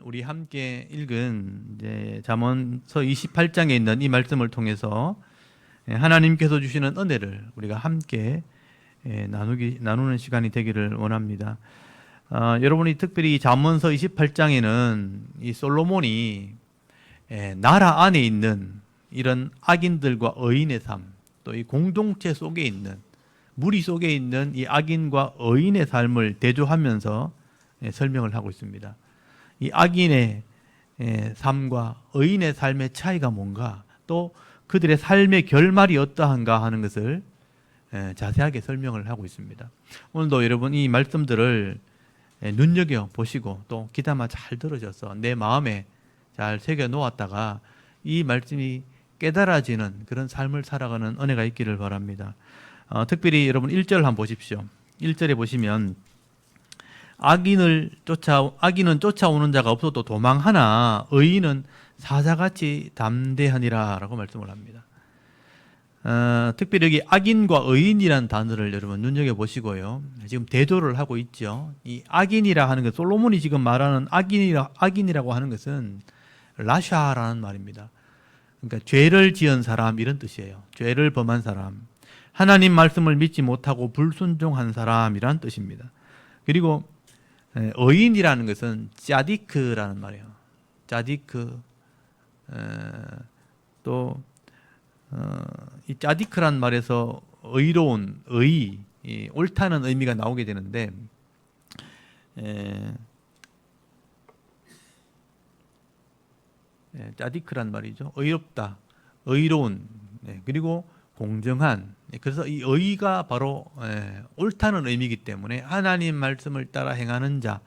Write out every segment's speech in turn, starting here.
우리 함께 읽은 이제 잠언서 28장에 있는 이 말씀을 통해서 하나님께서 주시는 은혜를 우리가 함께 나누는 시간이 되기를 원합니다. 여러분이 특별히 잠언서 28장에는 이 솔로몬이 나라 안에 있는 이런 악인들과 의인의 삶, 또 이 공동체 속에 있는 무리 속에 있는 이 악인과 의인의 삶을 대조하면서 설명을 하고 있습니다. 이 악인의 삶과 의인의 삶의 차이가 뭔가, 또 그들의 삶의 결말이 어떠한가 하는 것을 자세하게 설명을 하고 있습니다. 오늘도 여러분 이 말씀들을 눈여겨 보시고 또 귀담아 잘 들으셔서 내 마음에 잘 새겨 놓았다가 이 말씀이 깨달아지는 그런 삶을 살아가는 은혜가 있기를 바랍니다. 특별히 여러분 1절 한번 보십시오. 1절에 보시면 악인은 쫓아오는 자가 없어도 도망하나 의인은 사자같이 담대하니라 라고 말씀을 합니다. 특별히 여기 악인과 의인이라는 단어를 여러분 눈여겨보시고요. 지금 대조를 하고 있죠. 이 악인이라 하는 것, 솔로몬이 지금 말하는 악인이라고 하는 것은 라샤라는 말입니다. 그러니까 죄를 지은 사람 이런 뜻이에요. 죄를 범한 사람, 하나님 말씀을 믿지 못하고 불순종한 사람이란 뜻입니다. 그리고 의인이라는 것은 짜디크라는 말이에요. 짜디크. 또 이 짜디크란 말에서 의로운, 의, 옳다는 의미가 나오게 되는데 짜디크란 말이죠. 의롭다, 의로운, 그리고 공정한. 그래서 이 의가 바로 옳다는 의미이기 때문에 하나님 말씀을 따라 행하는 자,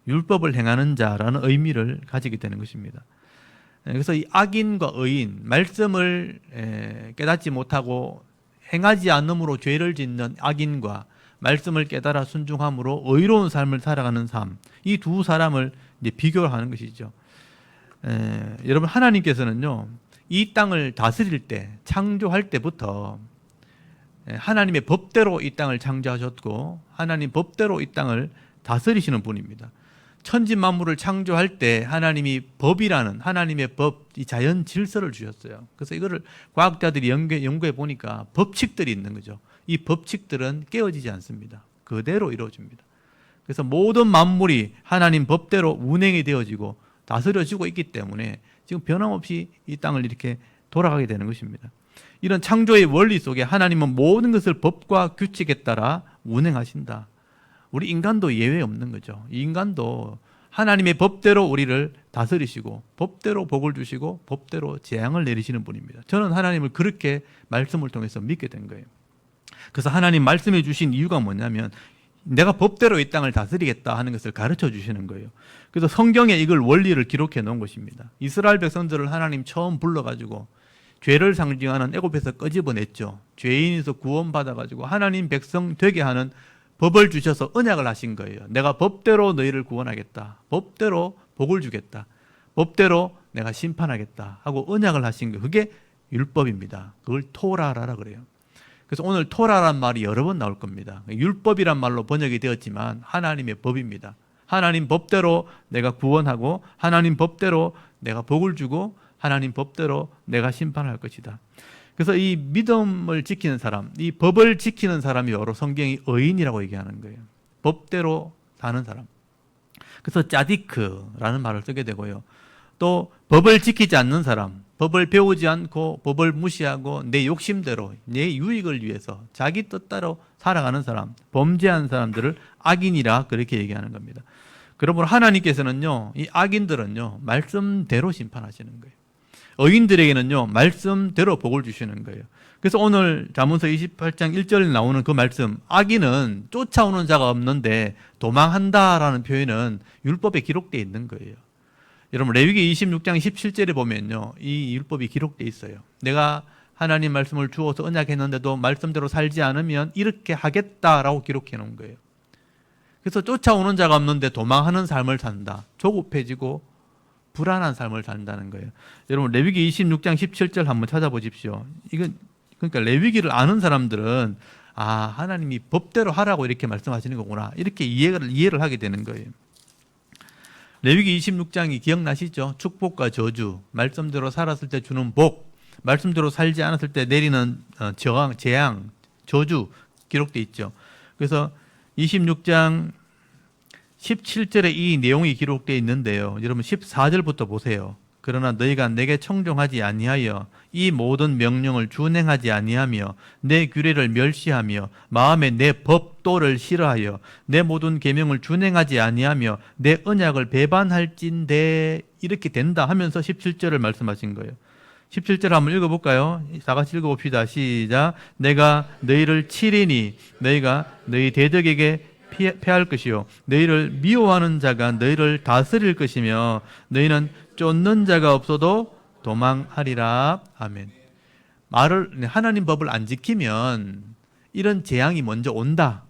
율법을 행하는 자라는 의미를 가지게 되는 것입니다. 그래서 이 악인과 의인, 말씀을 깨닫지 못하고 행하지 않음으로 죄를 짓는 악인과 말씀을 깨달아 순종함으로 의로운 삶을 살아가는 삶, 이 두 사람을 이제 비교하는 것이죠. 여러분 하나님께서는요, 이 땅을 다스릴 때, 창조할 때부터 하나님의 법대로 이 땅을 창조하셨고 하나님 법대로 이 땅을 다스리시는 분입니다. 천지 만물을 창조할 때 하나님이 법이라는 하나님의 법, 이 자연 질서를 주셨어요. 그래서 이거를 과학자들이 연구해 보니까 법칙들이 있는 거죠. 이 법칙들은 깨어지지 않습니다. 그대로 이루어집니다. 그래서 모든 만물이 하나님 법대로 운행이 되어지고 다스려지고 있기 때문에 지금 변함없이 이 땅을 이렇게 돌아가게 되는 것입니다. 이런 창조의 원리 속에 하나님은 모든 것을 법과 규칙에 따라 운행하신다. 우리 인간도 예외 없는 거죠. 이 인간도 하나님의 법대로 우리를 다스리시고 법대로 복을 주시고 법대로 재앙을 내리시는 분입니다. 저는 하나님을 그렇게 말씀을 통해서 믿게 된 거예요. 그래서 하나님 말씀해 주신 이유가 뭐냐면 내가 법대로 이 땅을 다스리겠다 하는 것을 가르쳐 주시는 거예요. 그래서 성경에 이걸 원리를 기록해 놓은 것입니다. 이스라엘 백성들을 하나님 처음 불러가지고 죄를 상징하는 애굽에서 끄집어냈죠. 죄인에서 구원받아가지고 하나님 백성 되게 하는 법을 주셔서 언약을 하신 거예요. 내가 법대로 너희를 구원하겠다. 법대로 복을 주겠다. 법대로 내가 심판하겠다 하고 언약을 하신 거예요. 그게 율법입니다. 그걸 토라라라 그래요. 그래서 오늘 토라란 말이 여러 번 나올 겁니다. 율법이란 말로 번역이 되었지만 하나님의 법입니다. 하나님 법대로 내가 구원하고 하나님 법대로 내가 복을 주고 하나님 법대로 내가 심판할 것이다. 그래서 이 믿음을 지키는 사람, 이 법을 지키는 사람이 바로 성경이 의인이라고 얘기하는 거예요. 법대로 사는 사람. 그래서 짜디크라는 말을 쓰게 되고요. 또 법을 지키지 않는 사람, 법을 배우지 않고 법을 무시하고 내 욕심대로 내 유익을 위해서 자기 뜻대로 살아가는 사람, 범죄한 사람들을 악인이라 그렇게 얘기하는 겁니다. 그러므로 하나님께서는요, 이 악인들은요, 말씀대로 심판하시는 거예요. 의인들에게는요, 말씀대로 복을 주시는 거예요. 그래서 오늘 잠언서 28장 1절에 나오는 그 말씀, 악인은 쫓아오는 자가 없는데 도망한다라는 표현은 율법에 기록되어 있는 거예요. 여러분 레위기 26장 17절에 보면요, 이 율법이 기록되어 있어요. 내가 하나님 말씀을 주어서 언약했는데도 말씀대로 살지 않으면 이렇게 하겠다라고 기록해 놓은 거예요. 그래서 쫓아오는 자가 없는데 도망하는 삶을 산다. 조급해지고 불안한 삶을 산다는 거예요. 여러분 레위기 26장 17절 한번 찾아보십시오. 이건 그러니까 레위기를 아는 사람들은 하나님이 법대로 하라고 이렇게 말씀하시는 거구나, 이렇게 이해를 하게 되는 거예요. 레위기 26장이 기억나시죠? 축복과 저주, 말씀대로 살았을 때 주는 복, 말씀대로 살지 않았을 때 내리는 재앙, 저주 기록돼 있죠. 그래서 26장 17절에 이 내용이 기록되어 있는데요. 여러분 14절부터 보세요. 그러나 너희가 내게 청종하지 아니하여 이 모든 명령을 준행하지 아니하며 내 규례를 멸시하며 마음에 내 법도를 싫어하여 내 모든 계명을 준행하지 아니하며 내 언약을 배반할진대 이렇게 된다 하면서 17절을 말씀하신 거예요. 17절 한번 읽어볼까요? 다 같이 읽어봅시다. 시작. 내가 너희를 치리니 너희가 너희 대적에게 패할 것이요 너희를 미워하는 자가 너희를 다스릴 것이며 너희는 쫓는 자가 없어도 도망하리라. 아멘. 하나님 법을 안 지키면 이런 재앙이 먼저 온다.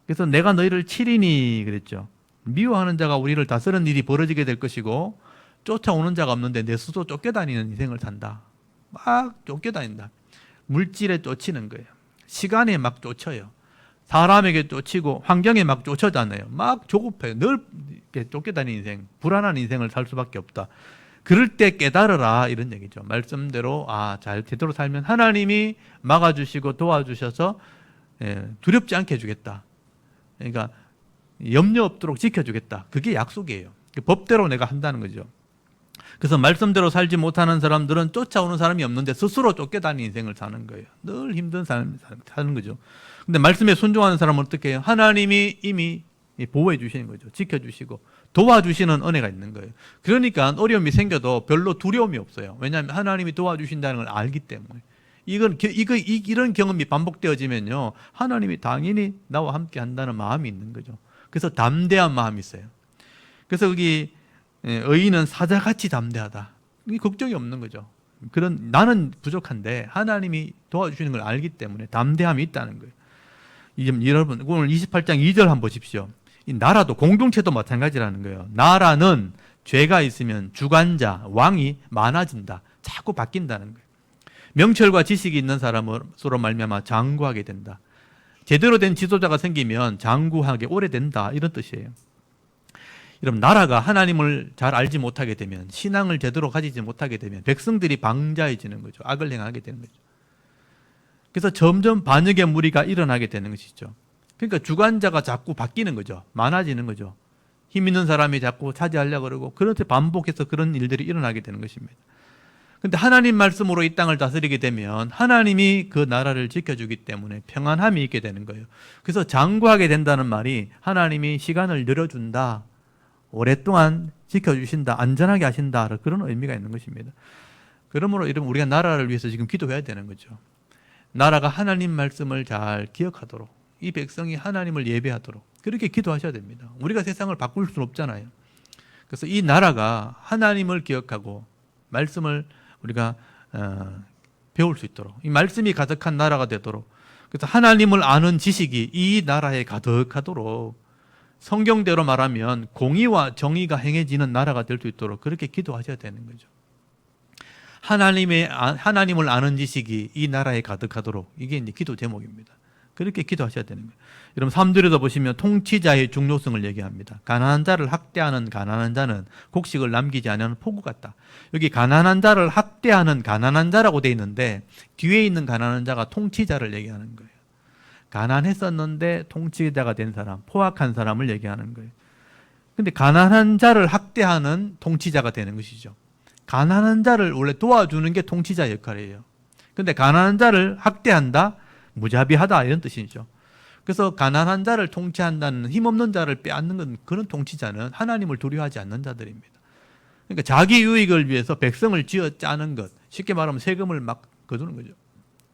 그래서 내가 너희를 치리니 그랬죠. 미워하는 자가 우리를 다스리는 일이 벌어지게 될 것이고 쫓아오는 자가 없는데 내 스스로 쫓겨다니는 인생을 산다. 막 쫓겨다닌다. 물질에 쫓이는 거예요. 시간에 막 쫓아요. 사람에게 쫓이고 환경에 막 쫓아다녀요. 막 조급해요. 늘 이렇게 쫓겨다니는 인생, 불안한 인생을 살 수밖에 없다. 그럴 때 깨달으라 이런 얘기죠. 말씀대로 잘 제대로 살면 하나님이 막아주시고 도와주셔서 두렵지 않게 해주겠다. 그러니까 염려 없도록 지켜주겠다. 그게 약속이에요. 법대로 내가 한다는 거죠. 그래서 말씀대로 살지 못하는 사람들은 쫓아오는 사람이 없는데 스스로 쫓겨다니는 인생을 사는 거예요. 늘 힘든 삶을 사는 거죠. 근데 말씀에 순종하는 사람은 어떻게 해요? 하나님이 이미 보호해 주시는 거죠. 지켜주시고 도와주시는 은혜가 있는 거예요. 그러니까 어려움이 생겨도 별로 두려움이 없어요. 왜냐하면 하나님이 도와주신다는 걸 알기 때문에. 이런 경험이 반복되어지면요, 하나님이 당연히 나와 함께 한다는 마음이 있는 거죠. 그래서 담대한 마음이 있어요. 그래서 여기 의인은 사자같이 담대하다. 이 걱정이 없는 거죠. 나는 부족한데 하나님이 도와주시는 걸 알기 때문에 담대함이 있다는 거예요. 여러분 오늘 28장 2절 한번 보십시오. 이 나라도 공동체도 마찬가지라는 거예요. 나라는 죄가 있으면 주관자, 왕이 많아진다. 자꾸 바뀐다는 거예요. 명철과 지식이 있는 사람으로 말미암아 장구하게 된다. 제대로 된 지도자가 생기면 장구하게 오래된다. 이런 뜻이에요. 여러분 나라가 하나님을 잘 알지 못하게 되면 신앙을 제대로 가지지 못하게 되면 백성들이 방자해지는 거죠. 악을 행하게 되는 거죠. 그래서 점점 반역의 무리가 일어나게 되는 것이죠. 그러니까 주관자가 자꾸 바뀌는 거죠. 많아지는 거죠. 힘 있는 사람이 자꾸 차지하려고 그러고 그렇게 반복해서 그런 일들이 일어나게 되는 것입니다. 그런데 하나님 말씀으로 이 땅을 다스리게 되면 하나님이 그 나라를 지켜주기 때문에 평안함이 있게 되는 거예요. 그래서 장구하게 된다는 말이 하나님이 시간을 늘려준다. 오랫동안 지켜주신다. 안전하게 하신다. 그런 의미가 있는 것입니다. 그러므로 여러분 우리가 나라를 위해서 지금 기도해야 되는 거죠. 나라가 하나님 말씀을 잘 기억하도록 이 백성이 하나님을 예배하도록 그렇게 기도하셔야 됩니다. 우리가 세상을 바꿀 수는 없잖아요. 그래서 이 나라가 하나님을 기억하고 말씀을 우리가 배울 수 있도록 이 말씀이 가득한 나라가 되도록 그래서 하나님을 아는 지식이 이 나라에 가득하도록 성경대로 말하면 공의와 정의가 행해지는 나라가 될 수 있도록 그렇게 기도하셔야 되는 거죠. 하나님을 아는 지식이 이 나라에 가득하도록 이게 이제 기도 제목입니다. 그렇게 기도하셔야 되는 거예요. 여러분 3절에도 보시면 통치자의 중요성을 얘기합니다. 가난한 자를 학대하는 가난한 자는 곡식을 남기지 않는 포구 같다. 여기 가난한 자를 학대하는 가난한 자라고 되어 있는데 뒤에 있는 가난한 자가 통치자를 얘기하는 거예요. 가난했었는데 통치자가 된 사람, 포악한 사람을 얘기하는 거예요. 근데 가난한 자를 학대하는 통치자가 되는 것이죠. 가난한 자를 원래 도와주는 게 통치자 역할이에요. 근데 가난한 자를 학대한다? 무자비하다 이런 뜻이죠. 그래서 가난한 자를 통치한다는 힘없는 자를 빼앗는 건 그런 통치자는 하나님을 두려워하지 않는 자들입니다. 그러니까 자기 유익을 위해서 백성을 쥐어 짜는 것, 쉽게 말하면 세금을 막 거두는 거죠.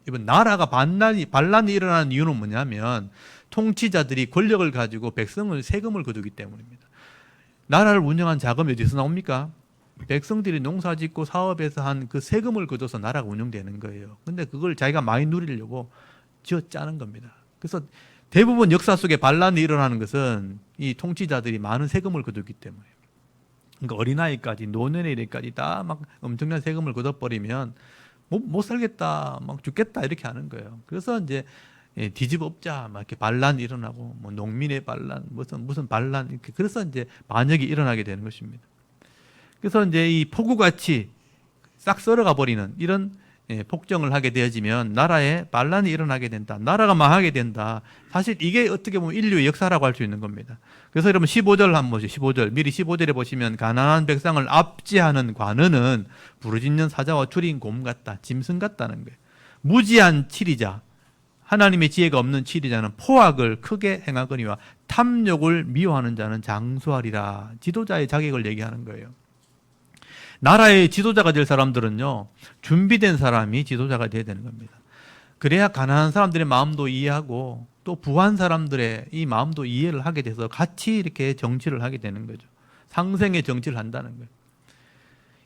이번 나라가 반란이 일어나는 이유는 뭐냐면 통치자들이 권력을 가지고 백성을 세금을 거두기 때문입니다. 나라를 운영한 자금이 어디서 나옵니까? 백성들이 농사 짓고 사업에서 한 그 세금을 거둬서 나라가 운영되는 거예요. 근데 그걸 자기가 많이 누리려고 쥐어 짜는 겁니다. 그래서 대부분 역사 속에 반란이 일어나는 것은 이 통치자들이 많은 세금을 거두기 때문에. 그러니까 어린아이까지 노년에까지 다 막 엄청난 세금을 거둬버리면 못 살겠다, 막 죽겠다 이렇게 하는 거예요. 그래서 이제 뒤집어 엎자 막 이렇게 반란이 일어나고 뭐 농민의 반란 무슨 반란 이렇게 그래서 이제 반역이 일어나게 되는 것입니다. 그래서 이제 이 폭우같이 싹 썰어가 버리는 이런 폭정을 하게 되어지면 나라에 반란이 일어나게 된다. 나라가 망하게 된다. 사실 이게 어떻게 보면 인류의 역사라고 할 수 있는 겁니다. 그래서 여러분 15절 한번 보시죠. 15절. 미리 15절에 보시면 가난한 백성을 압제하는 관원은 부르짖는 사자와 줄인 곰 같다. 짐승 같다는 거예요. 무지한 치리자. 하나님의 지혜가 없는 치리자는 포악을 크게 행하거니와 탐욕을 미워하는 자는 장수하리라. 지도자의 자격을 얘기하는 거예요. 나라의 지도자가 될 사람들은요, 준비된 사람이 지도자가 돼야 되는 겁니다. 그래야 가난한 사람들의 마음도 이해하고 또 부한 사람들의 이 마음도 이해를 하게 돼서 같이 이렇게 정치를 하게 되는 거죠. 상생의 정치를 한다는 거예요.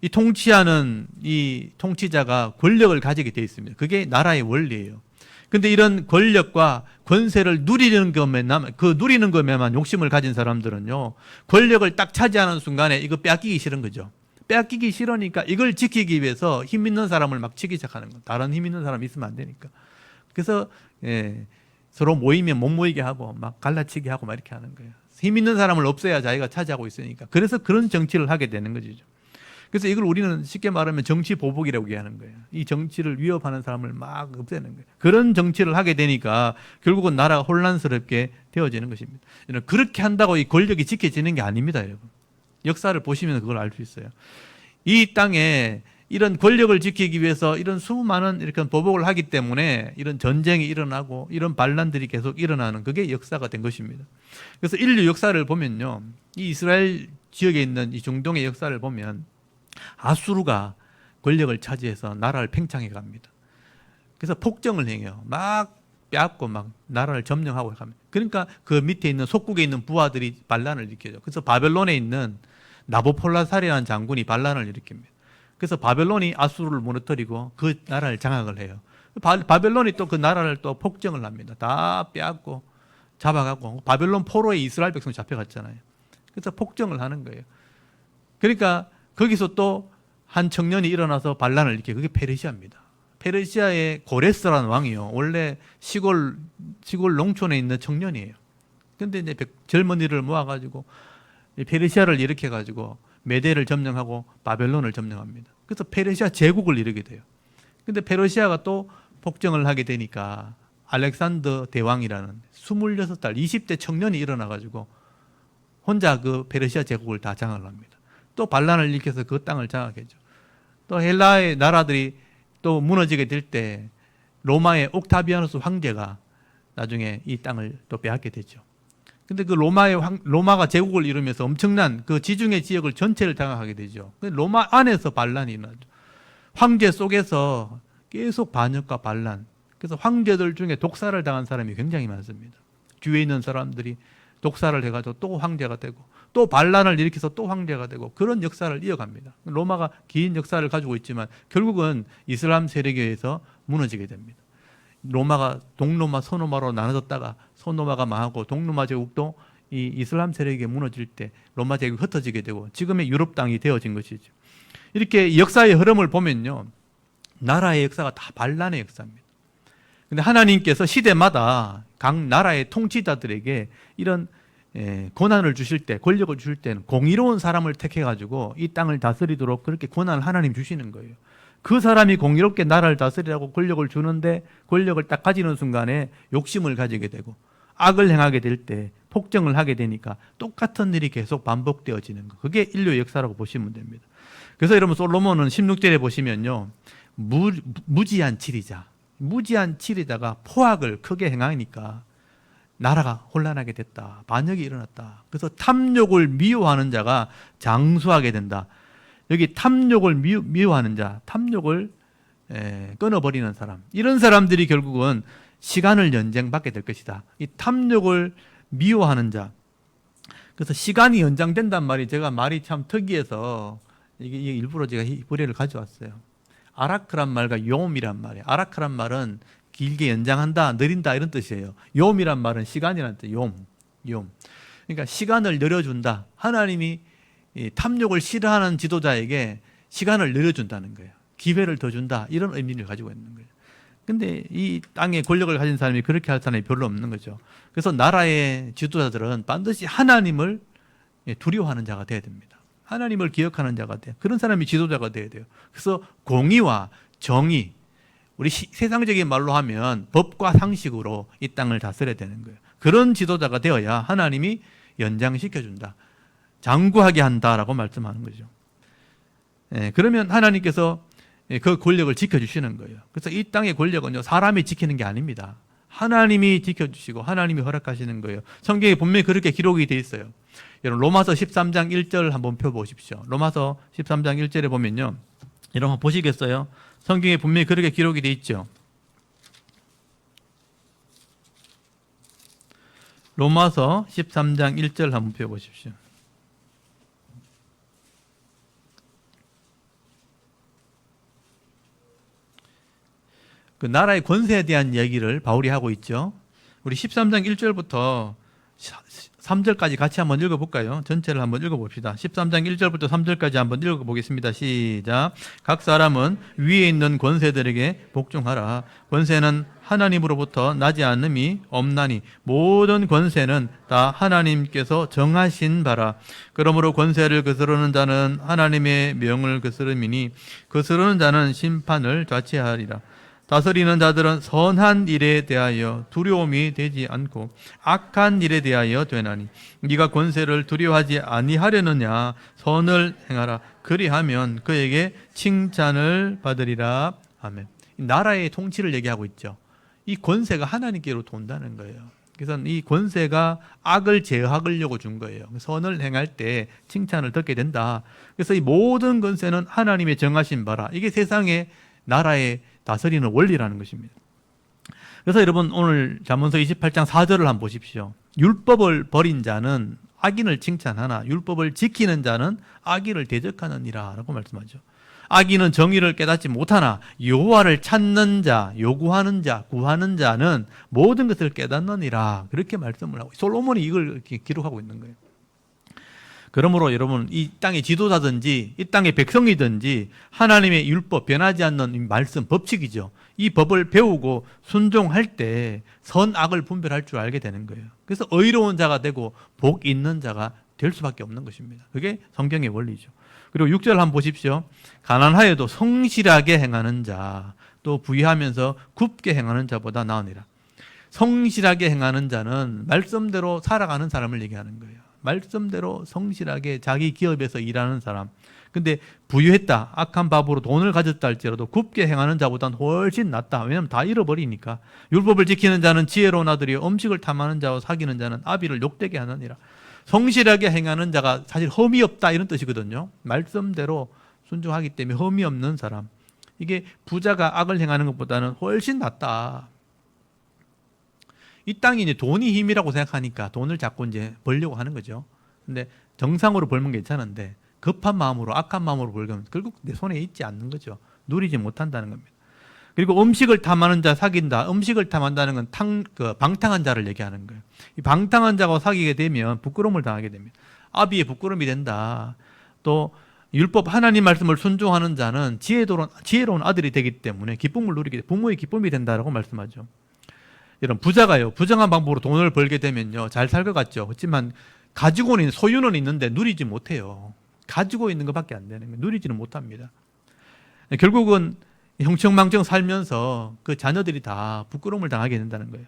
이 통치하는 이 통치자가 권력을 가지게 되어 있습니다. 그게 나라의 원리예요. 근데 이런 권력과 권세를 누리는 것에만 욕심을 가진 사람들은요, 권력을 딱 차지하는 순간에 이거 빼앗기기 싫은 거죠. 빼앗기기 싫으니까 이걸 지키기 위해서 힘 있는 사람을 막 치기 시작하는 거예요. 다른 힘 있는 사람이 있으면 안 되니까. 그래서 서로 모이면 못 모이게 하고 막 갈라치기 하고 막 이렇게 하는 거예요. 힘 있는 사람을 없애야 자기가 차지하고 있으니까. 그래서 그런 정치를 하게 되는 것이죠. 그래서 이걸 우리는 쉽게 말하면 정치 보복이라고 얘기하는 거예요. 이 정치를 위협하는 사람을 막 없애는 거예요. 그런 정치를 하게 되니까 결국은 나라가 혼란스럽게 되어지는 것입니다. 그렇게 한다고 이 권력이 지켜지는 게 아닙니다, 여러분. 역사를 보시면 그걸 알 수 있어요. 이 땅에 이런 권력을 지키기 위해서 이런 수많은 이렇게 보복을 하기 때문에 이런 전쟁이 일어나고 이런 반란들이 계속 일어나는 그게 역사가 된 것입니다. 그래서 인류 역사를 보면요, 이 이스라엘 지역에 있는 이 중동의 역사를 보면 아수르가 권력을 차지해서 나라를 팽창해 갑니다. 그래서 폭정을 행해요. 막 빼앗고 막 나라를 점령하고 갑니다. 그러니까 그 밑에 있는 속국에 있는 부하들이 반란을 일으켜요. 그래서 바벨론에 있는 나보폴라살이라는 장군이 반란을 일으킵니다. 그래서 바벨론이 아수르를 무너뜨리고 그 나라를 장악을 해요. 바벨론이 또 그 나라를 또 폭정을 합니다. 다 빼앗고 잡아가고 바벨론 포로에 이스라엘 백성이 잡혀갔잖아요. 그래서 폭정을 하는 거예요. 그러니까 거기서 또 한 청년이 일어나서 반란을 일으켜요. 그게 페르시아입니다. 페르시아의 고레스라는 왕이요, 원래 시골 농촌에 있는 청년이에요. 근데 이제 젊은이를 모아가지고 페르시아를 일으켜가지고 메대를 점령하고 바벨론을 점령합니다. 그래서 페르시아 제국을 이루게 돼요. 근데 페르시아가 또 폭정을 하게 되니까 알렉산더 대왕이라는 26살 20대 청년이 일어나가지고 혼자 그 페르시아 제국을 다 장악을 합니다. 또 반란을 일으켜서 그 땅을 장악했죠. 또 헬라의 나라들이 또 무너지게 될 때 로마의 옥타비아누스 황제가 나중에 이 땅을 또 빼앗게 되죠. 근데 그 로마가 제국을 이루면서 엄청난 그 지중해 지역을 전체를 장악하게 되죠. 로마 안에서 반란이 일어나죠. 황제 속에서 계속 반역과 반란. 그래서 황제들 중에 독살을 당한 사람이 굉장히 많습니다. 주위에 있는 사람들이 독살을 해가지고 또 황제가 되고 또 반란을 일으켜서 또 황제가 되고 그런 역사를 이어갑니다. 로마가 긴 역사를 가지고 있지만 결국은 이슬람 세력에 의해서 무너지게 됩니다. 로마가 동로마, 서로마로 나눠졌다가 서로마가 망하고 동로마 제국도 이 이슬람 세력에 무너질 때 로마 제국이 흩어지게 되고 지금의 유럽 땅이 되어진 것이죠. 이렇게 역사의 흐름을 보면요, 나라의 역사가 다 반란의 역사입니다. 근데 하나님께서 시대마다 각 나라의 통치자들에게 이런 고난을 주실 때, 권력을 주실 때는 공의로운 사람을 택해가지고 이 땅을 다스리도록 그렇게 권한을 하나님 주시는 거예요. 그 사람이 공의롭게 나라를 다스리라고 권력을 주는데 권력을 딱 가지는 순간에 욕심을 가지게 되고 악을 행하게 될 때 폭정을 하게 되니까 똑같은 일이 계속 반복되어지는 거. 그게 인류의 역사라고 보시면 됩니다. 그래서 여러분 솔로몬은 16절에 보시면요, 무지한 치리자. 무지한 치리자가 포악을 크게 행하니까 나라가 혼란하게 됐다. 반역이 일어났다. 그래서 탐욕을 미워하는 자가 장수하게 된다. 여기 탐욕을 미워하는 자, 탐욕을 끊어버리는 사람, 이런 사람들이 결국은 시간을 연장받게 될 것이다. 이 탐욕을 미워하는 자. 그래서 시간이 연장된단 제가 말이 참 특이해서 이게 일부러 제가 이 불의를 가져왔어요. 아라크란 말과 요음이란 말이에요. 아라크란 말은 길게 연장한다, 느린다 이런 뜻이에요. 요음이란 말은 시간이라는 뜻. 요음. 그러니까 시간을 늘려준다. 하나님이 탐욕을 싫어하는 지도자에게 시간을 늘려준다는 거예요. 기회를 더 준다. 이런 의미를 가지고 있는 거예요. 근데 이 땅에 권력을 가진 사람이 그렇게 할 사람이 별로 없는 거죠. 그래서 나라의 지도자들은 반드시 하나님을 두려워하는 자가 돼야 됩니다. 하나님을 기억하는 자가 돼요. 그런 사람이 지도자가 돼야 돼요. 그래서 공의와 정의, 우리 세상적인 말로 하면 법과 상식으로 이 땅을 다스려야 되는 거예요. 그런 지도자가 되어야 하나님이 연장시켜준다, 장구하게 한다라고 말씀하는 거죠. 그러면 하나님께서 그 권력을 지켜주시는 거예요. 그래서 이 땅의 권력은요, 사람이 지키는 게 아닙니다. 하나님이 지켜주시고 하나님이 허락하시는 거예요. 성경에 분명히 그렇게 기록이 되어 있어요. 여러분 로마서 13장 1절 한번 펴보십시오. 로마서 13장 1절에 보면요, 여러분 보시겠어요? 성경에 분명히 그렇게 기록이 되어 있죠. 로마서 13장 1절 한번 펴보십시오. 그 나라의 권세에 대한 얘기를 바울이 하고 있죠. 우리 13장 1절부터 3절까지 같이 한번 읽어볼까요? 전체를 한번 읽어봅시다. 13장 1절부터 3절까지 한번 읽어보겠습니다. 시작. 각 사람은 위에 있는 권세들에게 복종하라. 권세는 하나님으로부터 나지 않음이 없나니 모든 권세는 다 하나님께서 정하신 바라. 그러므로 권세를 거스르는 자는 하나님의 명을 거스름이니 거스르는 자는 심판을 자취하리라. 다스리는 자들은 선한 일에 대하여 두려움이 되지 않고 악한 일에 대하여 되나니 네가 권세를 두려워하지 아니하려느냐. 선을 행하라. 그리하면 그에게 칭찬을 받으리라. 아멘. 나라의 통치를 얘기하고 있죠. 이 권세가 하나님께로 돈다는 거예요. 그래서 이 권세가 악을 제어하려고 준 거예요. 선을 행할 때 칭찬을 듣게 된다. 그래서 이 모든 권세는 하나님의 정하신 바라. 이게 세상의 나라의 다스리는 원리라는 것입니다. 그래서 여러분 오늘 잠언서 28장 4절을 한번 보십시오. 율법을 버린 자는 악인을 칭찬하나 율법을 지키는 자는 악인을 대적하느니라 라고 말씀하죠. 악인은 정의를 깨닫지 못하나 여호와를 찾는 자, 요구하는 자, 구하는 자는 모든 것을 깨닫느니라, 그렇게 말씀을 하고, 솔로몬이 이걸 기록하고 있는 거예요. 그러므로 여러분 이 땅의 지도자든지 이 땅의 백성이든지 하나님의 율법, 변하지 않는 말씀, 법칙이죠. 이 법을 배우고 순종할 때 선악을 분별할 줄 알게 되는 거예요. 그래서 의로운 자가 되고 복 있는 자가 될 수밖에 없는 것입니다. 그게 성경의 원리죠. 그리고 6절 한번 보십시오. 가난하여도 성실하게 행하는 자, 또 부유하면서 굽게 행하는 자보다 나으니라. 성실하게 행하는 자는 말씀대로 살아가는 사람을 얘기하는 거예요. 말씀대로 성실하게 자기 기업에서 일하는 사람. 근데 부유했다, 악한 밥으로 돈을 가졌다 할지라도 굽게 행하는 자보다는 훨씬 낫다. 왜냐하면 다 잃어버리니까. 율법을 지키는 자는 지혜로운 아들이 음식을 탐하는 자와 사귀는 자는 아비를 욕되게 하느니라. 성실하게 행하는 자가 사실 흠이 없다 이런 뜻이거든요. 말씀대로 순종하기 때문에 흠이 없는 사람. 이게 부자가 악을 행하는 것보다는 훨씬 낫다. 이 땅이 이제 돈이 힘이라고 생각하니까 돈을 자꾸 이제 벌려고 하는 거죠. 근데 정상으로 벌면 괜찮은데 급한 마음으로, 악한 마음으로 벌면 결국 내 손에 있지 않는 거죠. 누리지 못한다는 겁니다. 그리고 음식을 탐하는 자 사귄다. 음식을 탐한다는 건 방탕한 자를 얘기하는 거예요. 이 방탕한 자가 사귀게 되면 부끄러움을 당하게 됩니다. 아비의 부끄러움이 된다. 또 율법 하나님 말씀을 순종하는 자는 지혜로운 아들이 되기 때문에 기쁨을 누리게 돼. 부모의 기쁨이 된다라고 말씀하죠. 이런 부자가요, 부정한 방법으로 돈을 벌게 되면요, 잘 살 것 같죠. 그렇지만 가지고는 있는, 소유는 있는데 누리지 못해요. 가지고 있는 것밖에 안 되는 거예요. 누리지는 못합니다. 결국은 형청망청 살면서 그 자녀들이 다 부끄러움을 당하게 된다는 거예요.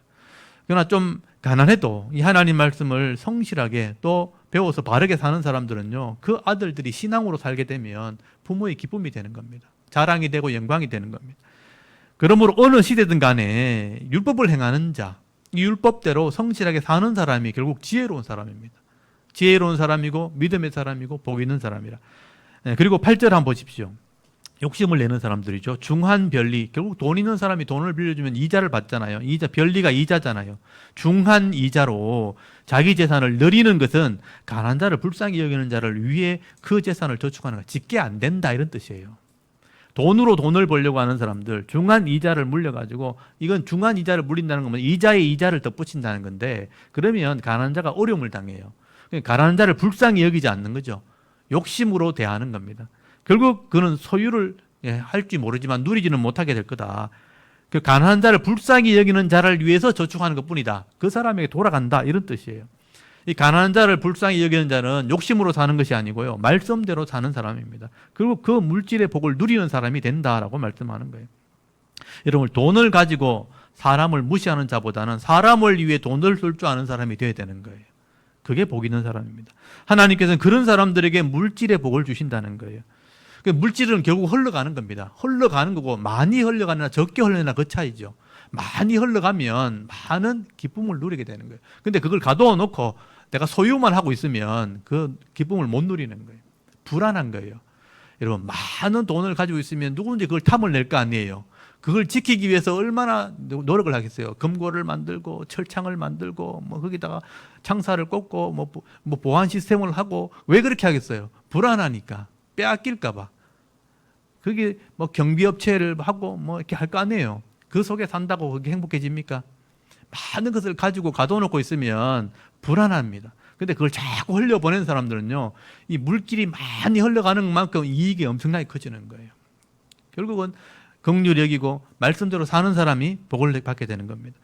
그러나 좀 가난해도 이 하나님 말씀을 성실하게 또 배워서 바르게 사는 사람들은요, 그 아들들이 신앙으로 살게 되면 부모의 기쁨이 되는 겁니다. 자랑이 되고 영광이 되는 겁니다. 그러므로 어느 시대든 간에 율법을 행하는 자, 이 율법대로 성실하게 사는 사람이 결국 지혜로운 사람입니다. 지혜로운 사람이고 믿음의 사람이고 복 있는 사람이라. 그리고 8절 한번 보십시오. 욕심을 내는 사람들이죠. 중한 변리, 결국 돈 있는 사람이 돈을 빌려주면 이자를 받잖아요. 변리가 이자잖아요. 중한 이자로 자기 재산을 늘리는 것은 가난한 자를 불쌍히 여기는 자를 위해 그 재산을 저축하는 거, 짓게 안 된다 이런 뜻이에요. 돈으로 돈을 벌려고 하는 사람들, 중한 이자를 물려가지고, 이건 중한 이자를 물린다는 거면 이자에 이자를 덧붙인다는 건데, 그러면 가난한 자가 어려움을 당해요. 가난한 자를 불쌍히 여기지 않는 거죠. 욕심으로 대하는 겁니다. 결국 그는 소유를 할지 모르지만 누리지는 못하게 될 거다. 그 가난한 자를 불쌍히 여기는 자를 위해서 저축하는 것뿐이다. 그 사람에게 돌아간다. 이런 뜻이에요. 이 가난한 자를 불쌍히 여기는 자는 욕심으로 사는 것이 아니고요. 말씀대로 사는 사람입니다. 그리고 그 물질의 복을 누리는 사람이 된다라고 말씀하는 거예요. 여러분, 돈을 가지고 사람을 무시하는 자보다는 사람을 위해 돈을 쓸 줄 아는 사람이 되어야 되는 거예요. 그게 복 있는 사람입니다. 하나님께서는 그런 사람들에게 물질의 복을 주신다는 거예요. 물질은 결국 흘러가는 겁니다. 흘러가는 거고, 많이 흘러가느냐 적게 흘러가느냐 그 차이죠. 많이 흘러가면 많은 기쁨을 누리게 되는 거예요. 근데 그걸 가둬 놓고 내가 소유만 하고 있으면 그 기쁨을 못 누리는 거예요. 불안한 거예요. 여러분, 많은 돈을 가지고 있으면 누구든지 그걸 탐을 낼 거 아니에요. 그걸 지키기 위해서 얼마나 노력을 하겠어요. 금고를 만들고 철창을 만들고 뭐 거기다가 창살을 꽂고 뭐 보안 시스템을 하고. 왜 그렇게 하겠어요? 불안하니까. 빼앗길까 봐. 그게 뭐 경비업체를 하고 뭐 이렇게 할 거 아니에요. 그 속에 산다고 그게 행복해집니까? 많은 것을 가지고 가둬놓고 있으면 불안합니다. 근데 그걸 자꾸 흘려보내는 사람들은요, 이 물길이 많이 흘러가는 만큼 이익이 엄청나게 커지는 거예요. 결국은 긍휼히 여기고 말씀대로 사는 사람이 복을 받게 되는 겁니다.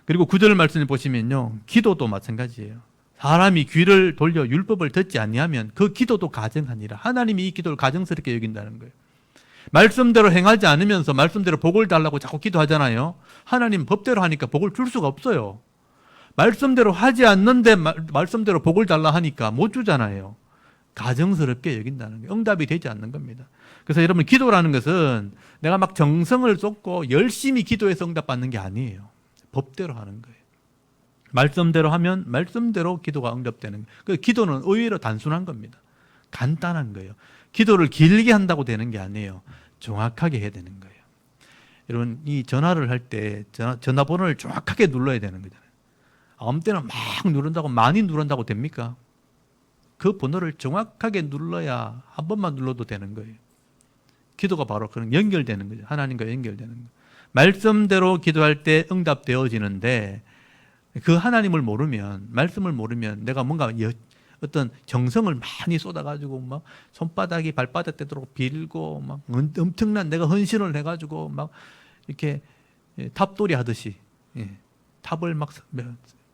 그리고 9절 말씀을 보시면요, 기도도 마찬가지예요. 사람이 귀를 돌려 율법을 듣지 아니하면 그 기도도 가증하니라. 하나님이 이 기도를 가증스럽게 여긴다는 거예요. 말씀대로 행하지 않으면서 말씀대로 복을 달라고 자꾸 기도하잖아요. 하나님 법대로 하니까 복을 줄 수가 없어요. 말씀대로 하지 않는데 말씀대로 복을 달라 하니까 못 주잖아요. 가증스럽게 여긴다는 거예요. 응답이 되지 않는 겁니다. 그래서 여러분, 기도라는 것은 내가 막 정성을 쏟고 열심히 기도해서 응답받는 게 아니에요. 법대로 하는 거예요. 말씀대로 하면 말씀대로 기도가 응답되는 거예요. 그 기도는 의외로 단순한 겁니다. 간단한 거예요. 기도를 길게 한다고 되는 게 아니에요. 정확하게 해야 되는 거예요. 여러분, 이 전화를 할 때 전화번호를 정확하게 눌러야 되는 거잖아요. 아무 때나 막 누른다고, 많이 누른다고 됩니까? 그 번호를 정확하게 눌러야 한 번만 눌러도 되는 거예요. 기도가 바로 그런 연결되는 거죠. 하나님과 연결되는 거예요. 말씀대로 기도할 때 응답되어지는데, 그 하나님을 모르면, 말씀을 모르면 내가 뭔가 어떤 정성을 많이 쏟아가지고 막 손바닥이 발바닥 되도록 빌고 막 엄청난 내가 헌신을 해가지고 막 이렇게 탑돌이 하듯이 탑을 막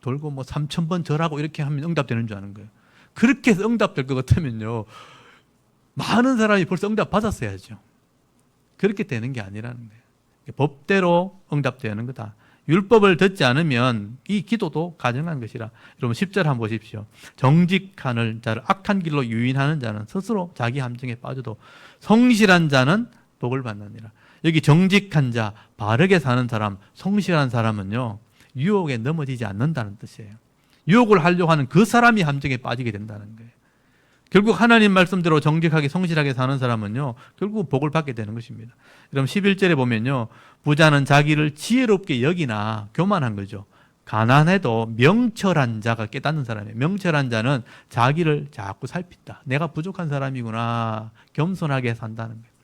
돌고 뭐 3,000번 절하고 이렇게 하면 응답되는 줄 아는 거예요. 그렇게 해서 응답될 것 같으면요, 많은 사람이 벌써 응답 받았어야죠. 그렇게 되는 게 아니라는 거예요. 법대로 응답되는 거다. 율법을 듣지 않으면 이 기도도 가증한 것이라. 여러분 10절 한번 보십시오. 정직하는 자를 악한 길로 유인하는 자는 스스로 자기 함정에 빠져도 성실한 자는 복을 받느니라. 여기 정직한 자, 바르게 사는 사람, 성실한 사람은요, 유혹에 넘어지지 않는다는 뜻이에요. 유혹을 하려고 하는 그 사람이 함정에 빠지게 된다는 거예요. 결국 하나님 말씀대로 정직하게 성실하게 사는 사람은요, 결국 복을 받게 되는 것입니다. 그럼 11절에 보면요, 부자는 자기를 지혜롭게 여기나, 교만한 거죠. 가난해도 명철한 자가 깨닫는 사람이에요. 명철한 자는 자기를 자꾸 살핀다. 내가 부족한 사람이구나. 겸손하게 산다는 거예요.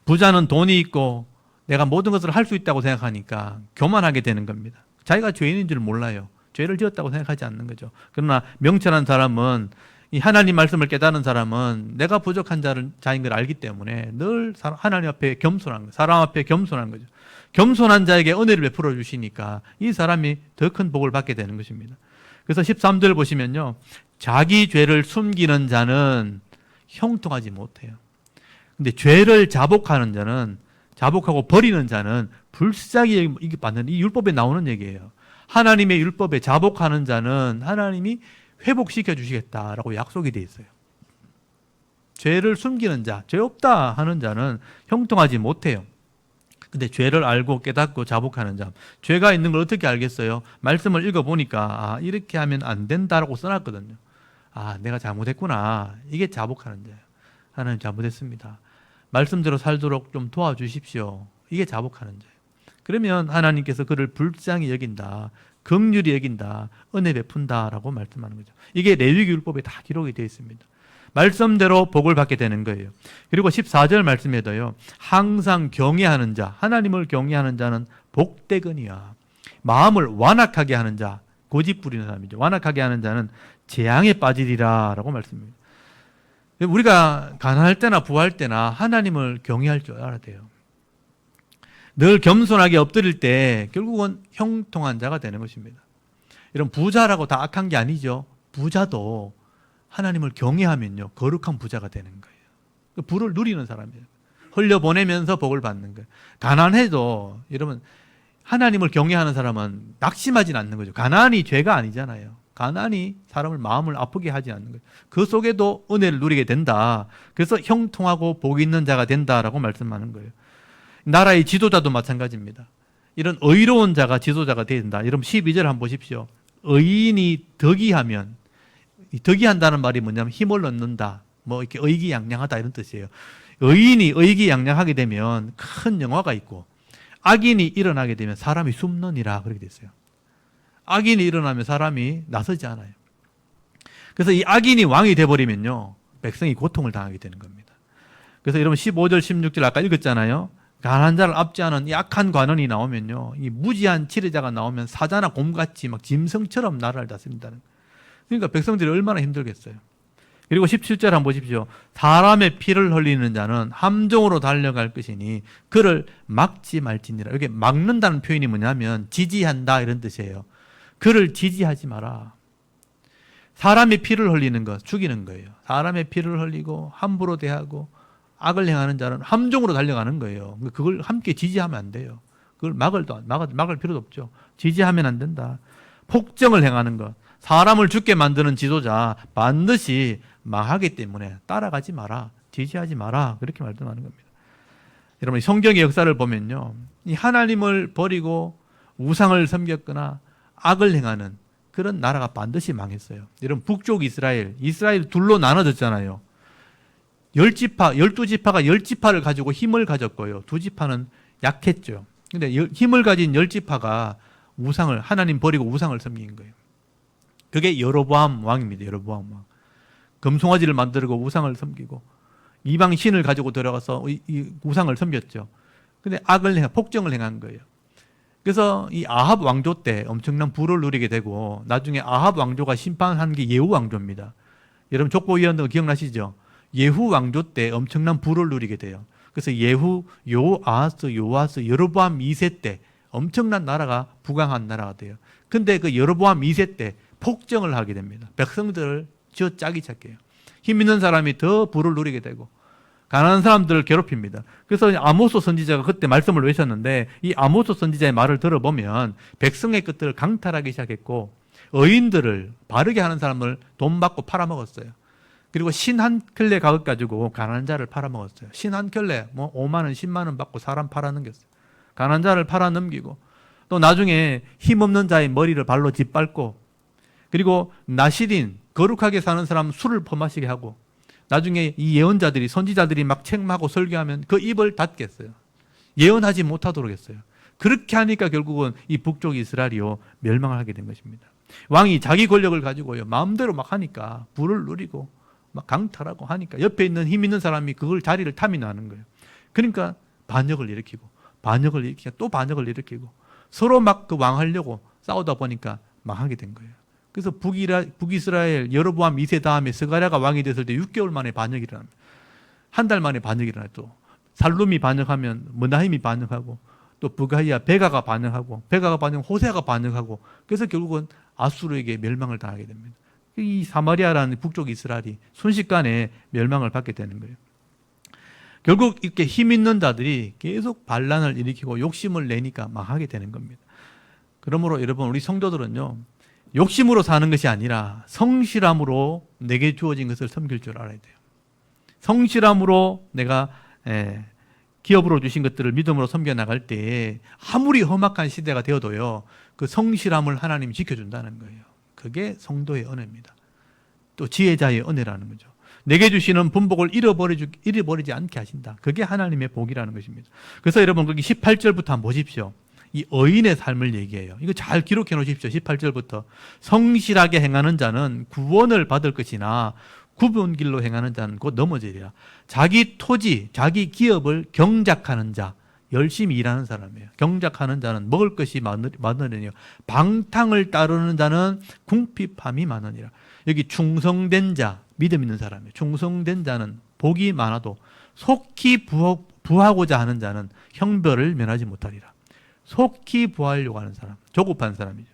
부자는 돈이 있고 내가 모든 것을 할 수 있다고 생각하니까 교만하게 되는 겁니다. 자기가 죄인인 줄 몰라요. 죄를 지었다고 생각하지 않는 거죠. 그러나 명철한 사람은, 이 하나님 말씀을 깨닫는 사람은 내가 부족한 자인 걸 알기 때문에 늘 하나님 앞에 겸손한 거예요. 사람 앞에 겸손한 거죠. 겸손한 자에게 은혜를 베풀어 주시니까 이 사람이 더 큰 복을 받게 되는 것입니다. 그래서 13절 보시면요, 자기 죄를 숨기는 자는 형통하지 못해요. 근데 죄를 자복하는 자는, 자복하고 버리는 자는 불쌍히 받는, 이 율법에 나오는 얘기예요. 하나님의 율법에 자복하는 자는 하나님이 회복시켜 주시겠다라고 약속이 돼 있어요. 죄를 숨기는 자, 죄 없다 하는 자는 형통하지 못해요. 근데 죄를 알고 깨닫고 자복하는 자, 죄가 있는 걸 어떻게 알겠어요? 말씀을 읽어보니까 이렇게 하면 안 된다라고 써놨거든요. 내가 잘못했구나. 이게 자복하는 자예요. 하나님 잘못했습니다. 말씀대로 살도록 좀 도와주십시오. 이게 자복하는 자예요. 그러면 하나님께서 그를 불쌍히 여긴다, 긍휼히 여긴다, 은혜 베푼다라고 말씀하는 거죠. 이게 레위기 율법에 다 기록이 되어 있습니다. 말씀대로 복을 받게 되는 거예요. 그리고 14절 말씀에도요, 항상 경외하는 자, 하나님을 경외하는 자는 복되거니와 마음을 완악하게 하는 자, 고집 부리는 사람이죠. 완악하게 하는 자는 재앙에 빠지리라 라고 말씀합니다. 우리가 가난할 때나 부할 때나 하나님을 경외할 줄 알아야 돼요. 늘 겸손하게 엎드릴 때 결국은 형통한 자가 되는 것입니다. 이런 부자라고 다 악한 게 아니죠. 부자도 하나님을 경외하면요 거룩한 부자가 되는 거예요. 그 부를 누리는 사람이에요. 흘려보내면서 복을 받는 거예요. 가난해도 여러분 하나님을 경외하는 사람은 낙심하진 않는 거죠. 가난이 죄가 아니잖아요. 가난이 사람을 마음을 아프게 하지 않는 거예요. 그 속에도 은혜를 누리게 된다. 그래서 형통하고 복 있는 자가 된다라고 말씀하는 거예요. 나라의 지도자도 마찬가지입니다. 이런 의로운 자가 지도자가 된다. 여러분 12절 한번 보십시오. 의인이 덕이하면, 덕이한다는 말이 뭐냐면 힘을 얻는다. 뭐 이렇게 의기양양하다 이런 뜻이에요. 의인이 의기양양하게 되면 큰 영화가 있고 악인이 일어나게 되면 사람이 숨느니라 그렇게 됐어요. 악인이 일어나면 사람이 나서지 않아요. 그래서 이 악인이 왕이 돼버리면요 백성이 고통을 당하게 되는 겁니다. 그래서 여러분 15절 16절 아까 읽었잖아요. 가난한 자를 압제하는 이 악한 관원이 나오면요 이 무지한 지뢰자가 나오면 사자나 곰같이 막 짐승처럼 나라를 다스린다는 거예요. 그러니까 백성들이 얼마나 힘들겠어요. 그리고 17절 한번 보십시오. 사람의 피를 흘리는 자는 함정으로 달려갈 것이니 그를 막지 말지니라. 여기 막는다는 표현이 뭐냐면 지지한다 이런 뜻이에요. 그를 지지하지 마라. 사람의 피를 흘리는 것, 죽이는 거예요. 사람의 피를 흘리고 함부로 대하고 악을 행하는 자는 함정으로 달려가는 거예요. 그걸 함께 지지하면 안 돼요. 그걸 막을 필요도 없죠. 지지하면 안 된다. 폭정을 행하는 것, 사람을 죽게 만드는 지도자 반드시 망하기 때문에 따라가지 마라, 지지하지 마라 그렇게 말씀하는 겁니다. 여러분 성경의 역사를 보면요 이 하나님을 버리고 우상을 섬겼거나 악을 행하는 그런 나라가 반드시 망했어요. 여러분 북쪽 이스라엘 둘로 나눠졌잖아요. 12지파가 10지파를 가지고 힘을 가졌고요. 2지파는 약했죠. 근데 힘을 가진 10지파가 우상을 하나님 버리고 우상을 섬긴 거예요. 그게 여로보암 왕입니다. 여로보암 왕. 금송아지를 만들고 우상을 섬기고 이방 신을 가지고 들어가서 이 우상을 섬겼죠. 근데 폭정을 행한 거예요. 그래서 이 아합 왕조 때 엄청난 부를 누리게 되고 나중에 아합 왕조가 심판한 게 예후 왕조입니다. 여러분 족보위원들 기억나시죠? 예후 왕조 때 엄청난 부를 누리게 돼요. 그래서 예후, 요아하스, 요아스, 여로보암 2세 때 엄청난 나라가 부강한 나라가 돼요. 근데 그 여로보암 2세 때 폭정을 하게 됩니다. 백성들을 쥐어짜기 시작해요. 힘 있는 사람이 더 부를 누리게 되고 가난한 사람들을 괴롭힙니다. 그래서 아모스 선지자가 그때 말씀을 외쳤는데 이 아모스 선지자의 말을 들어보면 백성의 끝을 강탈하기 시작했고 의인들을 바르게 하는 사람을 돈 받고 팔아먹었어요. 그리고 신 한 켤레 가격 가지고 가난한 자를 팔아먹었어요. 신 한 켤레 뭐 5만 원, 10만 원 받고 사람 팔아넘겼어요. 가난한 자를 팔아넘기고 또 나중에 힘없는 자의 머리를 발로 짓밟고 그리고 나시린 거룩하게 사는 사람 술을 퍼마시게 하고 나중에 이 예언자들이 선지자들이 막 책망하고 설교하면 그 입을 닫겠어요. 예언하지 못하도록 했어요. 그렇게 하니까 결국은 이 북쪽 이스라엘이요 멸망을 하게 된 것입니다. 왕이 자기 권력을 가지고요 마음대로 막 하니까 부를 누리고 막 강탈하고 하니까 옆에 있는 힘 있는 사람이 그걸 자리를 탐의하는 거예요. 그러니까 반역을 일으키고 또 반역을 일으키고 서로 막 그 왕하려고 싸우다 보니까 망하게 된 거예요. 그래서 북이스라엘 여로보암 2세 다음에 스가랴가 왕이 됐을 때 6개월 만에 반역이 일어납니다. 한 달 만에 반역이 일어나요. 또 살룸이 반역하면 머나힘이 반역하고 또 부가이야 베가가 반역하고 베가가 반역 호세아가 반역하고 그래서 결국은 아수르에게 멸망을 당하게 됩니다. 이 사마리아라는 북쪽 이스라엘이 순식간에 멸망을 받게 되는 거예요. 결국 이렇게 힘 있는 자들이 계속 반란을 일으키고 욕심을 내니까 망하게 되는 겁니다. 그러므로 여러분 우리 성도들은요 욕심으로 사는 것이 아니라 성실함으로 내게 주어진 것을 섬길 줄 알아야 돼요. 성실함으로 내가 기업으로 주신 것들을 믿음으로 섬겨나갈 때 아무리 험악한 시대가 되어도요 그 성실함을 하나님이 지켜준다는 거예요. 그게 성도의 은혜입니다. 또 지혜자의 은혜라는 거죠. 내게 주시는 분복을 잃어버리지 않게 하신다. 그게 하나님의 복이라는 것입니다. 그래서 여러분 거기 18절부터 한번 보십시오. 이 의인의 삶을 얘기해요. 이거 잘 기록해 놓으십시오. 18절부터. 성실하게 행하는 자는 구원을 받을 것이나 굽은 길로 행하는 자는 곧 넘어지리라. 자기 토지, 자기 기업을 경작하는 자, 열심히 일하는 사람이에요. 경작하는 자는 먹을 것이 많으니요. 방탕을 따르는 자는 궁핍함이 많으니라. 여기 충성된 자, 믿음 있는 사람이에요. 충성된 자는 복이 많아도 속히 부하고자 하는 자는 형벌을 면하지 못하리라. 속히 부하려고 하는 사람, 조급한 사람이죠.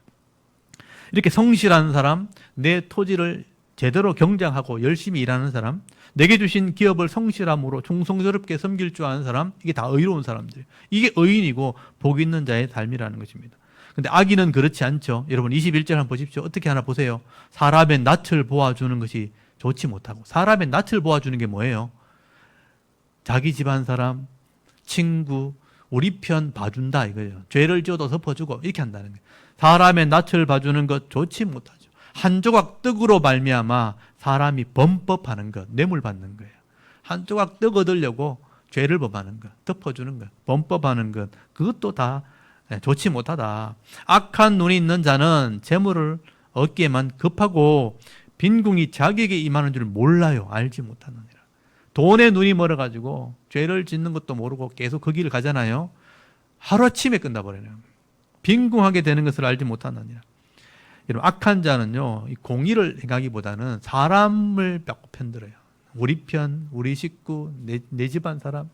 이렇게 성실한 사람, 내 토지를 제대로 경장하고 열심히 일하는 사람, 내게 주신 기업을 성실함으로 충성스럽게 섬길 줄 아는 사람, 이게 다 의로운 사람들. 이게 의인이고 복 있는 자의 삶이라는 것입니다. 근데 악인은 그렇지 않죠. 여러분 21절 한번 보십시오. 어떻게 하나 보세요. 사람의 낯을 보아주는 것이 좋지 못하고, 사람의 낯을 보아주는 게 뭐예요? 자기 집안 사람, 친구, 우리 편 봐준다 이거예요. 죄를 지어도 덮어주고 이렇게 한다는 거예요. 사람의 낯을 봐주는 것 좋지 못하죠. 한 조각 떡으로 말미암아 사람이 범법하는 것, 뇌물 받는 거예요. 한 조각 떡 얻으려고 죄를 범하는 것, 덮어주는 것, 범법하는 것, 그것도 다 좋지 못하다. 악한 눈이 있는 자는 재물을 얻기에만 급하고 빈궁이 자기에게 임하는 줄 몰라요. 알지 못하느니라. 돈에 눈이 멀어가지고 죄를 짓는 것도 모르고 계속 그 길을 가잖아요. 하루아침에 끝나버려요. 빈궁하게 되는 것을 알지 못하느니라. 여러분, 악한 자는요, 이 공의를 행하기보다는 사람을 뺏고 편들어요. 우리 편, 우리 식구, 내 집안 사람.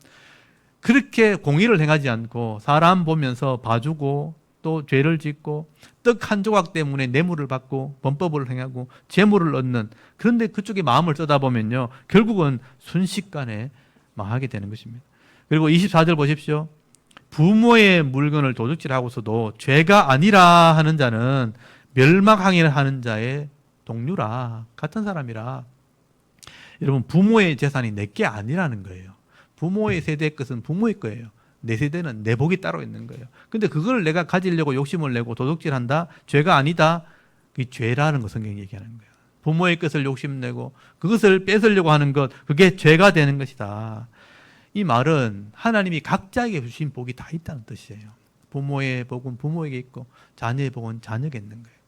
그렇게 공의를 행하지 않고 사람 보면서 봐주고 또 죄를 짓고 떡 한 조각 때문에 뇌물을 받고 범법을 행하고 재물을 얻는, 그런데 그쪽에 마음을 쓰다 보면요 결국은 순식간에 망하게 되는 것입니다. 그리고 24절 보십시오. 부모의 물건을 도둑질하고서도 죄가 아니라 하는 자는 멸망하기를 하는 자의 동류라, 같은 사람이라. 여러분, 부모의 재산이 내게 아니라는 거예요. 부모의 세대의 것은 부모의 거예요. 내 세대는 내 복이 따로 있는 거예요. 근데 그걸 내가 가지려고 욕심을 내고 도둑질한다? 죄가 아니다? 그게 죄라는 거 성경이 얘기하는 거예요. 부모의 것을 욕심내고 그것을 뺏으려고 하는 것, 그게 죄가 되는 것이다. 이 말은 하나님이 각자에게 주신 복이 다 있다는 뜻이에요. 부모의 복은 부모에게 있고 자녀의 복은 자녀에게 있는 거예요.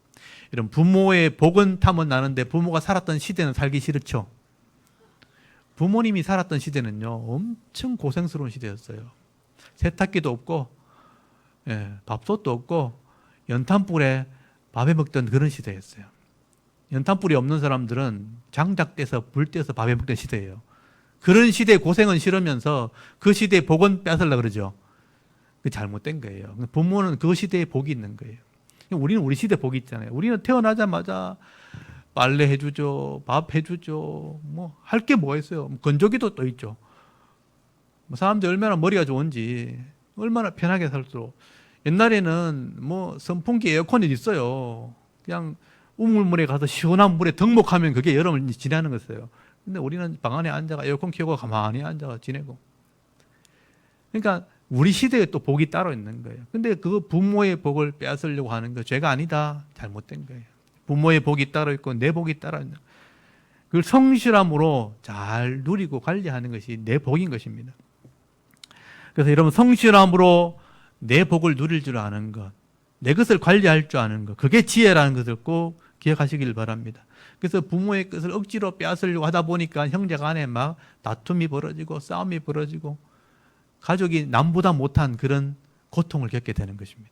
이런 부모의 복은 탐은 나는데 부모가 살았던 시대는 살기 싫죠. 부모님이 살았던 시대는요 엄청 고생스러운 시대였어요. 세탁기도 없고 밥솥도 없고 연탄불에 밥해 먹던 그런 시대였어요. 연탄불이 없는 사람들은 장작대서 불 떼서 밥해 먹던 시대예요. 그런 시대의 고생은 싫으면서 그 시대의 복은 뺏으려고 그러죠. 그게 잘못된 거예요. 부모는 그 시대의 복이 있는 거예요. 우리는 우리 시대 복이 있잖아요. 우리는 태어나자마자 빨래 해주죠, 밥 해주죠, 뭐 할 게 뭐가 있어요. 건조기도 또 있죠. 사람들이 얼마나 머리가 좋은지, 얼마나 편하게 살도록. 옛날에는 뭐 선풍기, 에어컨이 있어요. 그냥 우물물에 가서 시원한 물에 덕목하면 그게 여름을 지나는 거였어요. 근데 우리는 방 안에 앉아가 에어컨 켜고 가만히 앉아가 지내고. 그러니까 우리 시대에 또 복이 따로 있는 거예요. 근데 그 부모의 복을 빼앗으려고 하는 거 죄가 아니다. 잘못된 거예요. 부모의 복이 따로 있고 내 복이 따로 있는, 그걸 성실함으로 잘 누리고 관리하는 것이 내 복인 것입니다. 그래서 여러분, 성실함으로 내 복을 누릴 줄 아는 것, 내 것을 관리할 줄 아는 것, 그게 지혜라는 것을 꼭 기억하시길 바랍니다. 그래서 부모의 것을 억지로 빼앗으려고 하다 보니까 형제 간에 막 다툼이 벌어지고 싸움이 벌어지고 가족이 남보다 못한 그런 고통을 겪게 되는 것입니다.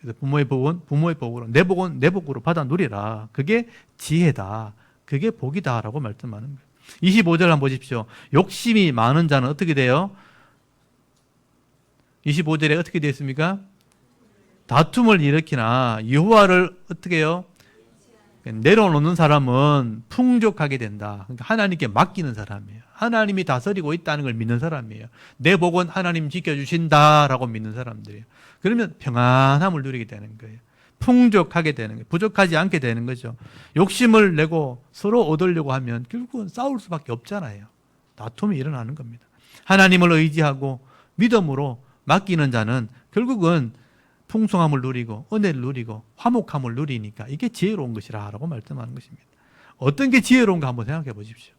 그래서 부모의 복은 부모의 복으로, 내 복은 내 복으로 받아 누리라. 그게 지혜다. 그게 복이다라고 말씀하는 거예요. 25절 한번 보십시오. 욕심이 많은 자는 어떻게 돼요? 25절에 어떻게 되어 있습니까? 다툼을 일으키나 여호와를 어떻게 해요? 내려놓는 사람은 풍족하게 된다. 그러니까 하나님께 맡기는 사람이에요. 하나님이 다스리고 있다는 걸 믿는 사람이에요. 내 복은 하나님 지켜주신다라고 믿는 사람들이에요. 그러면 평안함을 누리게 되는 거예요. 풍족하게 되는 거예요. 부족하지 않게 되는 거죠. 욕심을 내고 서로 얻으려고 하면 결국은 싸울 수밖에 없잖아요. 다툼이 일어나는 겁니다. 하나님을 의지하고 믿음으로 맡기는 자는 결국은 풍성함을 누리고 은혜를 누리고 화목함을 누리니까 이게 지혜로운 것이라고 말씀하는 것입니다. 어떤 게 지혜로운가 한번 생각해 보십시오.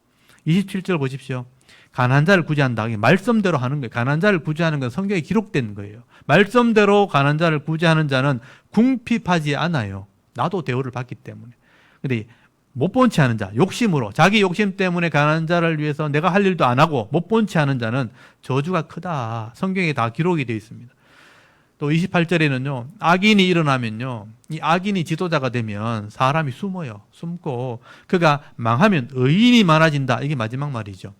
27절 보십시오. 가난한 자를 구제한다. 말씀대로 하는 거예요. 가난한 자를 구제하는 건 성경에 기록된 거예요. 말씀대로 가난한 자를 구제하는 자는 궁핍하지 않아요. 나도 대우를 받기 때문에. 근데 못 본 채 하는 자, 욕심으로, 자기 욕심 때문에 가난한 자를 위해서 내가 할 일도 안 하고 못 본 채 하는 자는 저주가 크다. 성경에 다 기록이 되어 있습니다. 또 28절에는요, 악인이 일어나면요, 이 악인이 지도자가 되면 사람이 숨어요. 숨고 그가 망하면 의인이 많아진다. 이게 마지막 말이죠.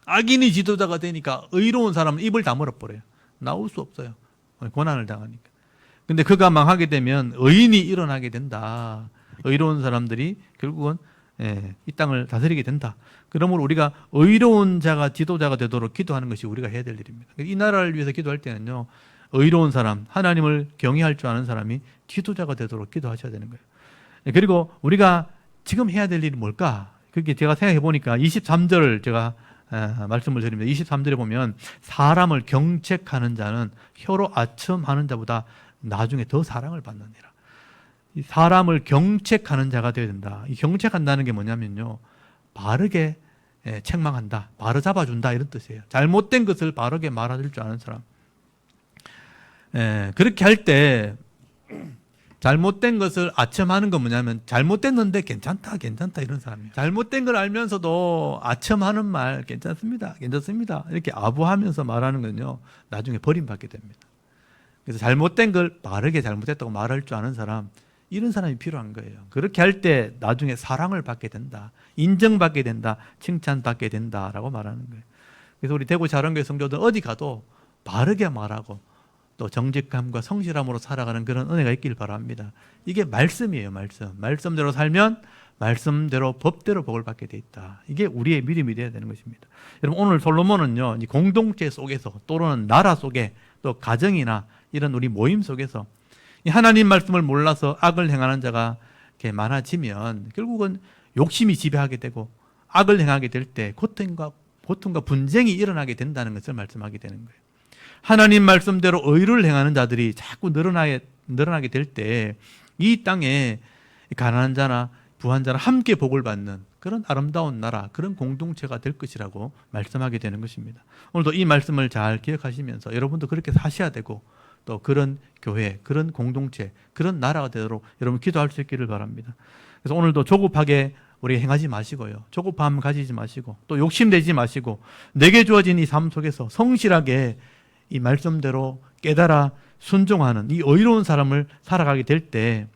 악인이 지도자가 되니까 의로운 사람은 입을 다물어버려요. 나올 수 없어요. 고난을 당하니까. 근데 그가 망하게 되면 의인이 일어나게 된다. 의로운 사람들이 결국은 이 땅을 다스리게 된다. 그러므로 우리가 의로운 자가 지도자가 되도록 기도하는 것이 우리가 해야 될 일입니다. 이 나라를 위해서 기도할 때는요, 의로운 사람, 하나님을 경외할 줄 아는 사람이 지도자가 되도록 기도하셔야 되는 거예요. 그리고 우리가 지금 해야 될 일이 뭘까? 그게 제가 생각해 보니까 23절을 제가 말씀을 드립니다. 23절에 보면 사람을 경책하는 자는 혀로 아첨하는 자보다 나중에 더 사랑을 받느니라. 이 사람을 경책하는 자가 되어야 된다. 이 경책한다는 게 뭐냐면요, 바르게 책망한다, 바로 잡아준다, 이런 뜻이에요. 잘못된 것을 바르게 말해줄 줄 아는 사람. 그렇게 할 때 잘못된 것을 아첨하는 건 뭐냐면 잘못됐는데 괜찮다 이런 사람이에요. 잘못된 걸 알면서도 아첨하는 말 괜찮습니다 이렇게 아부하면서 말하는 건요, 나중에 버림받게 됩니다. 그래서 잘못된 걸 바르게 잘못됐다고 말할 줄 아는 사람, 이런 사람이 필요한 거예요. 그렇게 할 때 나중에 사랑을 받게 된다, 인정받게 된다, 칭찬받게 된다라고 말하는 거예요. 그래서 우리 대구 자랑교회 성도들 어디 가도 바르게 말하고 또 정직함과 성실함으로 살아가는 그런 은혜가 있길 바랍니다. 이게 말씀이에요. 말씀대로 살면 말씀대로 법대로 복을 받게 돼 있다. 이게 우리의 믿음이 되어야 되는 것입니다. 여러분, 오늘 솔로몬은요, 이 공동체 속에서 또는 나라 속에 또 가정이나 이런 우리 모임 속에서 이 하나님 말씀을 몰라서 악을 행하는 자가 이렇게 많아지면 결국은 욕심이 지배하게 되고 악을 행하게 될 때 고통과 분쟁이 일어나게 된다는 것을 말씀하게 되는 거예요. 하나님 말씀대로 의를 행하는 자들이 자꾸 늘어나게 될 때 이 땅에 가난한 자나 부한 자나 함께 복을 받는 그런 아름다운 나라, 그런 공동체가 될 것이라고 말씀하게 되는 것입니다. 오늘도 이 말씀을 잘 기억하시면서 여러분도 그렇게 사셔야 되고, 또 그런 교회, 그런 공동체, 그런 나라가 되도록 여러분 기도할 수 있기를 바랍니다. 그래서 오늘도 조급하게 우리 행하지 마시고요, 조급함 가지지 마시고, 또 욕심내지 마시고, 내게 주어진 이 삶 속에서 성실하게 이 말씀대로 깨달아 순종하는 이 의로운 삶을 살아가게 될 때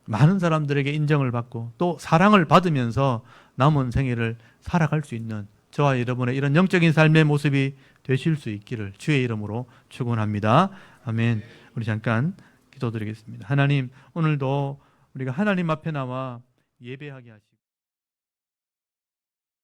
많은 사람들에게 인정을 받고 또 사랑을 받으면서 남은 생애를 살아갈 수 있는 저와 여러분의 이런 영적인 삶의 모습이 되실 수 있기를 주의 이름으로 축원합니다. 아멘. 우리 잠깐 기도드리겠습니다. 하나님, 오늘도 우리가 하나님 앞에 나와 예배하게 하시고